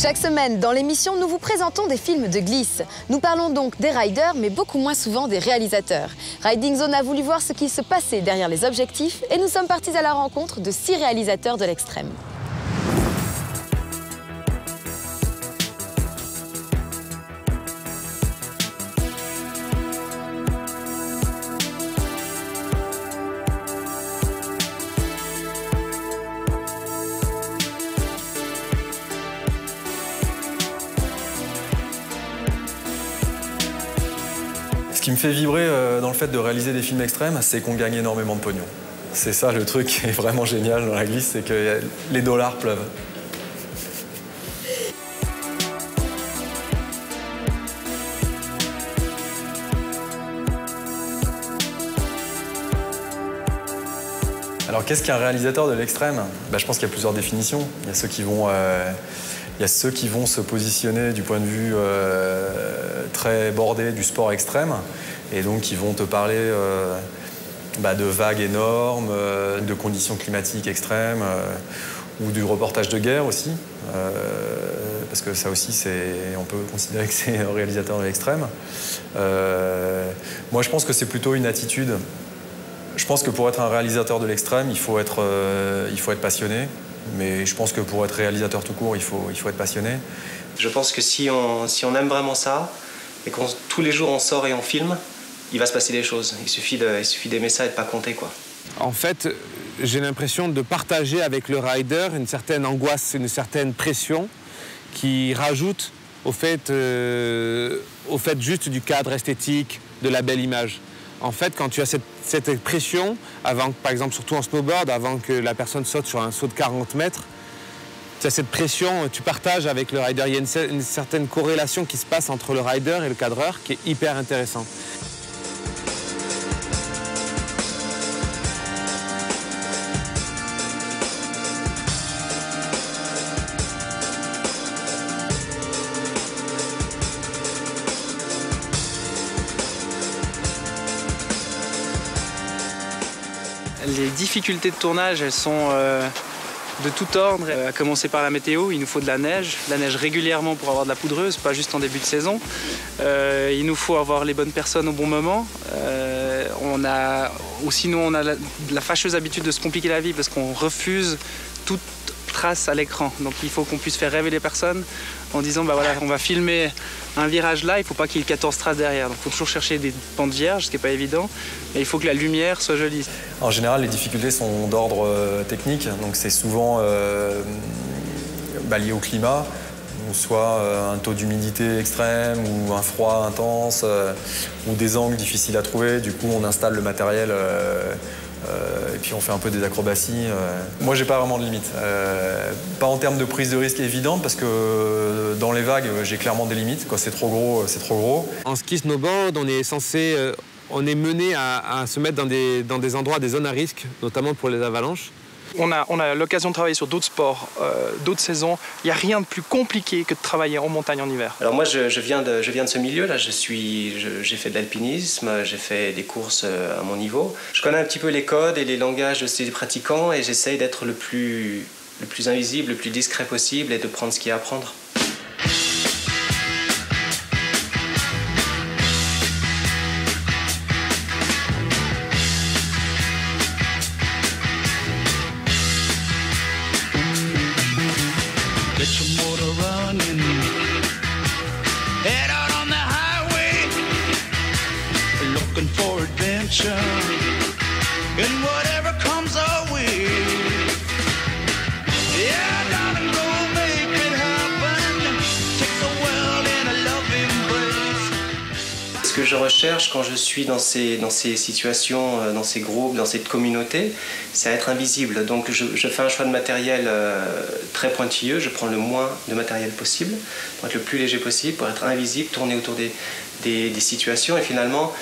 Chaque semaine, dans l'émission, nous vous présentons des films de glisse. Nous parlons donc des riders, mais beaucoup moins souvent des réalisateurs. Riding Zone a voulu voir ce qui se passait derrière les objectifs et nous sommes partis à la rencontre de 6 réalisateurs de l'extrême. Ce qui me fait vibrer dans le fait de réaliser des films extrêmes, c'est qu'on gagne énormément de pognon. C'est ça le truc qui est vraiment génial dans la glisse, c'est que les dollars pleuvent. Alors qu'est-ce qu'un réalisateur de l'extrême? Je pense qu'il y a plusieurs définitions. Il y a ceux qui vont se positionner du point de vue très bordé du sport extrême et donc qui vont te parler de vagues énormes, de conditions climatiques extrêmes ou du reportage de guerre aussi, parce que ça aussi, on peut considérer que c'est un réalisateur de l'extrême. Moi, je pense que c'est plutôt une attitude. Je pense que pour être un réalisateur de l'extrême, il faut être passionné. Mais je pense que pour être réalisateur tout court, il faut être passionné. Je pense que si on aime vraiment ça, et qu'on tous les jours on sort et on filme, il va se passer des choses. Il suffit d'aimer ça et de pas compter, quoi. En fait, j'ai l'impression de partager avec le rider une certaine angoisse, une certaine pression qui rajoute au fait juste du cadre esthétique, de la belle image. En fait, quand tu as cette pression, avant, par exemple, surtout en snowboard, avant que la personne saute sur un saut de 40 mètres, tu as cette pression, tu partages avec le rider. Il y a une certaine corrélation qui se passe entre le rider et le cadreur qui est hyper intéressant. Les difficultés de tournage, elles sont de tout ordre, à commencer par la météo. Il nous faut de la neige régulièrement pour avoir de la poudreuse, pas juste en début de saison. Il nous faut avoir les bonnes personnes au bon moment. Sinon, on a la fâcheuse habitude de se compliquer la vie parce qu'on refuse toute trace à l'écran. Donc il faut qu'on puisse faire rêver les personnes en disant voilà, on va filmer un virage là, il ne faut pas qu'il y ait 14 traces derrière. Donc il faut toujours chercher des pentes vierges, ce qui n'est pas évident. Et il faut que la lumière soit jolie. En général, les difficultés sont d'ordre technique, donc c'est souvent lié au climat, soit un taux d'humidité extrême, ou un froid intense, ou des angles difficiles à trouver. Du coup, on installe le matériel et puis on fait un peu des acrobaties. Moi, j'ai pas vraiment de limite. Pas en termes de prise de risque évidente, parce que dans les vagues, j'ai clairement des limites. Quand c'est trop gros, c'est trop gros. En ski snowboard, on est mené à se mettre dans des endroits, des zones à risque, notamment pour les avalanches. On a l'occasion de travailler sur d'autres sports, d'autres saisons. Il n'y a rien de plus compliqué que de travailler en montagne en hiver. Alors moi, je viens de ce milieu-là. J'ai fait de l'alpinisme, j'ai fait des courses à mon niveau. Je connais un petit peu les codes et les langages de ces pratiquants et j'essaye d'être le plus invisible, le plus discret possible et de prendre ce qu'il y a à prendre. Get your motor running, head out on the highway, looking for adventure, and whatever comes our way. Yeah, darling, go make it happen, take the world in a loving embrace. Ce que je recherche quand je suis dans ces situations, dans ces groupes, dans cette communauté, c'est à être invisible. Donc je fais un choix de matériel très pointilleux, je prends le moins de matériel possible, pour être le plus léger possible, pour être invisible, tourner autour des situations. Et finalement,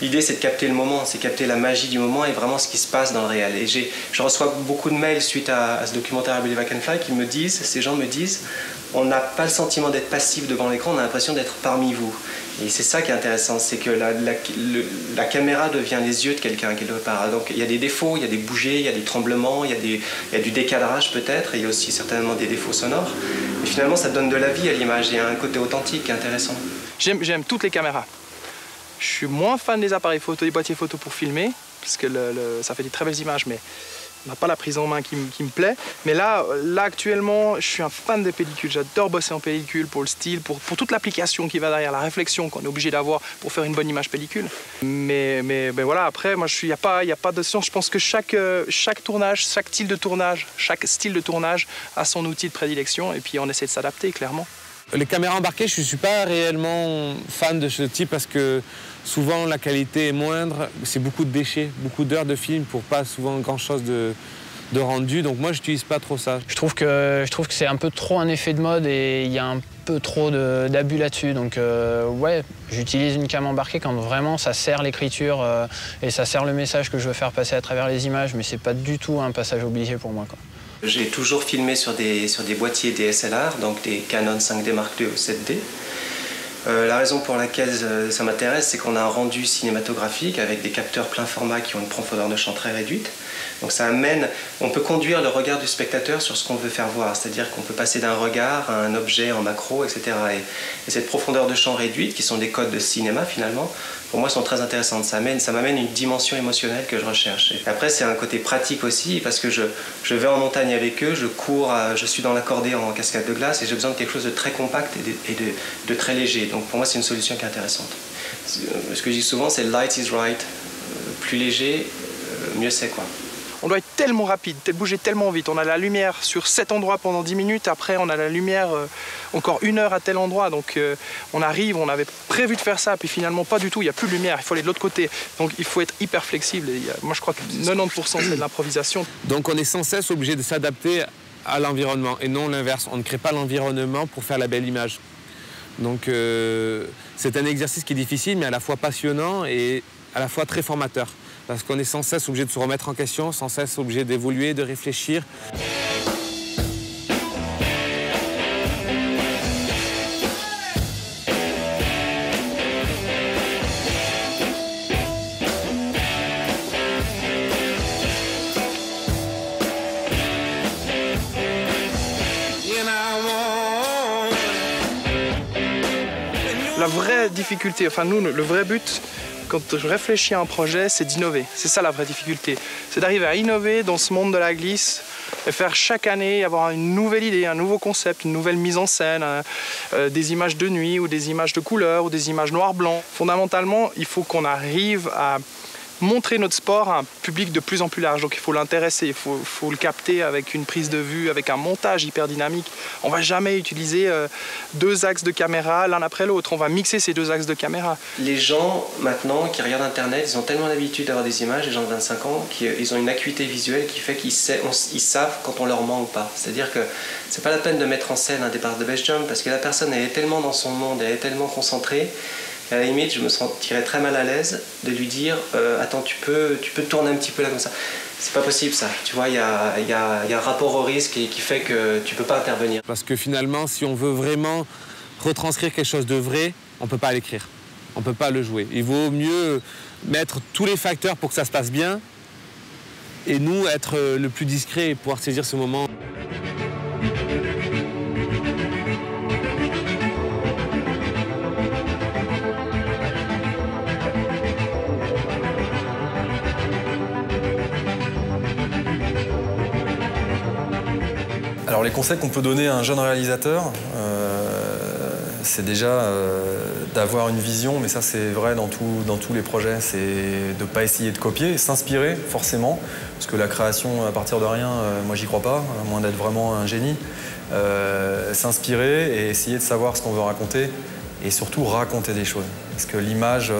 l'idée c'est de capter le moment, c'est capter la magie du moment et vraiment ce qui se passe dans le réel. Et je reçois beaucoup de mails suite à ce documentaire I Believe I Can Fly ces gens me disent, on n'a pas le sentiment d'être passif devant l'écran, on a l'impression d'être parmi vous. Et c'est ça qui est intéressant, c'est que la caméra devient les yeux de quelqu'un quelque part. Donc il y a des défauts, il y a des bougées, il y a des tremblements, il y a du décadrage peut-être, et il y a aussi certainement des défauts sonores. Mais finalement, ça donne de la vie à l'image, il y a un côté authentique qui est intéressant. J'aime toutes les caméras. Je suis moins fan des appareils photo, des boîtiers photo pour filmer, parce que ça fait des très belles images, mais on n'a pas la prise en main qui me plaît. Mais là, actuellement, je suis un fan des pellicules. J'adore bosser en pellicule pour le style, pour toute l'application qui va derrière, la réflexion qu'on est obligé d'avoir pour faire une bonne image pellicule. Mais voilà, après, moi, il n'y a pas de science. Je pense que chaque tournage, chaque style de tournage a son outil de prédilection, et puis on essaie de s'adapter, clairement. Les caméras embarquées, je ne suis pas réellement fan de ce type parce que souvent la qualité est moindre, c'est beaucoup de déchets, beaucoup d'heures de film pour pas souvent grand-chose de rendu. Donc moi, je n'utilise pas trop ça. Je trouve que c'est un peu trop un effet de mode et il y a un peu trop d'abus là-dessus. Donc ouais, j'utilise une cam embarquée quand vraiment ça sert l'écriture et ça sert le message que je veux faire passer à travers les images, mais c'est pas du tout un passage obligé pour moi, quoi. J'ai toujours filmé sur des boîtiers DSLR, donc des Canon 5D Mark II ou 7D. La raison pour laquelle ça m'intéresse, c'est qu'on a un rendu cinématographique avec des capteurs plein format qui ont une profondeur de champ très réduite. Donc ça amène, on peut conduire le regard du spectateur sur ce qu'on veut faire voir, c'est-à-dire qu'on peut passer d'un regard à un objet en macro, etc. Et cette profondeur de champ réduite, qui sont des codes de cinéma finalement, pour moi sont très intéressantes. Ça m'amène une dimension émotionnelle que je recherche. Et après c'est un côté pratique aussi, parce que je vais en montagne avec eux, je cours, je suis dans l'accordéon en cascade de glace et j'ai besoin de quelque chose de très compact et de très léger. Donc pour moi c'est une solution qui est intéressante. Ce que je dis souvent c'est light is right, plus léger, mieux c'est quoi. On doit être tellement rapide, bouger tellement vite. On a la lumière sur cet endroit pendant 10 minutes, après on a la lumière encore 1 heure à tel endroit. Donc on arrive, on avait prévu de faire ça, puis finalement pas du tout, il n'y a plus de lumière, il faut aller de l'autre côté. Donc il faut être hyper flexible. Et moi je crois que 90% c'est de l'improvisation. Donc on est sans cesse obligé de s'adapter à l'environnement et non l'inverse. On ne crée pas l'environnement pour faire la belle image. Donc c'est un exercice qui est difficile mais à la fois passionnant et à la fois très formateur. Parce qu'on est sans cesse obligé de se remettre en question, sans cesse obligé d'évoluer, de réfléchir. La vraie difficulté, enfin nous, le vrai but, quand je réfléchis à un projet, c'est d'innover. C'est ça la vraie difficulté. C'est d'arriver à innover dans ce monde de la glisse et faire chaque année avoir une nouvelle idée, un nouveau concept, une nouvelle mise en scène, des images de nuit ou des images de couleur ou des images noir-blanc. Fondamentalement, il faut qu'on arrive à montrer notre sport à un public de plus en plus large. Donc il faut l'intéresser, il faut le capter avec une prise de vue, avec un montage hyper dynamique. On ne va jamais utiliser 2 axes de caméra l'un après l'autre. On va mixer ces 2 axes de caméra. Les gens maintenant qui regardent Internet, ils ont tellement l'habitude d'avoir des images, les gens de 25 ans, qu'ils ont une acuité visuelle qui fait qu'ils savent quand on leur ment ou pas. C'est-à-dire que c'est pas la peine de mettre en scène un départ de base jump parce que la personne elle est tellement dans son monde, elle est tellement concentrée. À la limite, je me sentirais très mal à l'aise de lui dire attends, tu peux tourner un petit peu là comme ça. C'est pas possible ça. Tu vois, il y a un rapport au risque qui fait que tu peux pas intervenir. Parce que finalement, si on veut vraiment retranscrire quelque chose de vrai, on peut pas l'écrire. On peut pas le jouer. Il vaut mieux mettre tous les facteurs pour que ça se passe bien et nous être le plus discret et pouvoir saisir ce moment. Alors les conseils qu'on peut donner à un jeune réalisateur, c'est déjà d'avoir une vision, mais ça c'est vrai dans tous les projets, c'est de ne pas essayer de copier, s'inspirer forcément, parce que la création à partir de rien, moi j'y crois pas, à moins d'être vraiment un génie. S'inspirer et essayer de savoir ce qu'on veut raconter et surtout raconter des choses. Parce que l'image,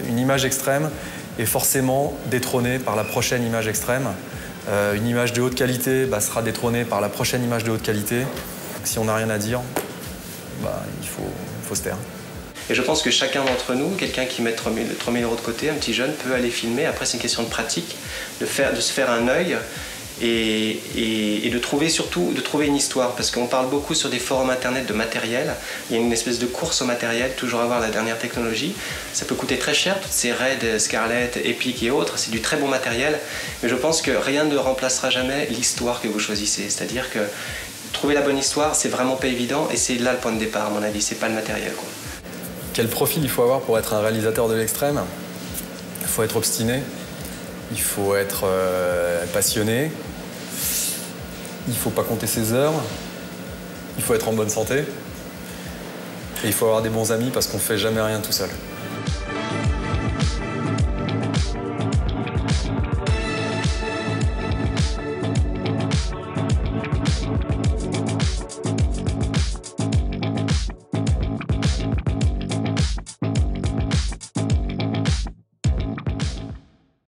une image extrême est forcément détrônée par la prochaine image extrême. Une image de haute qualité sera détrônée par la prochaine image de haute qualité. Si on n'a rien à dire, il faut se taire. Et je pense que chacun d'entre nous, quelqu'un qui met 3 000 euros de côté, un petit jeune, peut aller filmer. Après, c'est une question de pratique, de se faire un œil et de trouver surtout une histoire, parce qu'on parle beaucoup sur des forums internet de matériel. Il y a une espèce de course au matériel, toujours avoir la dernière technologie. Ça peut coûter très cher, toutes ces Red, Scarlett, Epic et autres, c'est du très bon matériel, mais je pense que rien ne remplacera jamais l'histoire que vous choisissez. C'est-à-dire que trouver la bonne histoire, c'est vraiment pas évident, et c'est là le point de départ à mon avis, c'est pas le matériel, quoi. Quel profil il faut avoir pour être un réalisateur de l'extrême? Il faut être obstiné, il faut être passionné, il faut pas compter ses heures, il faut être en bonne santé et il faut avoir des bons amis parce qu'on fait jamais rien tout seul.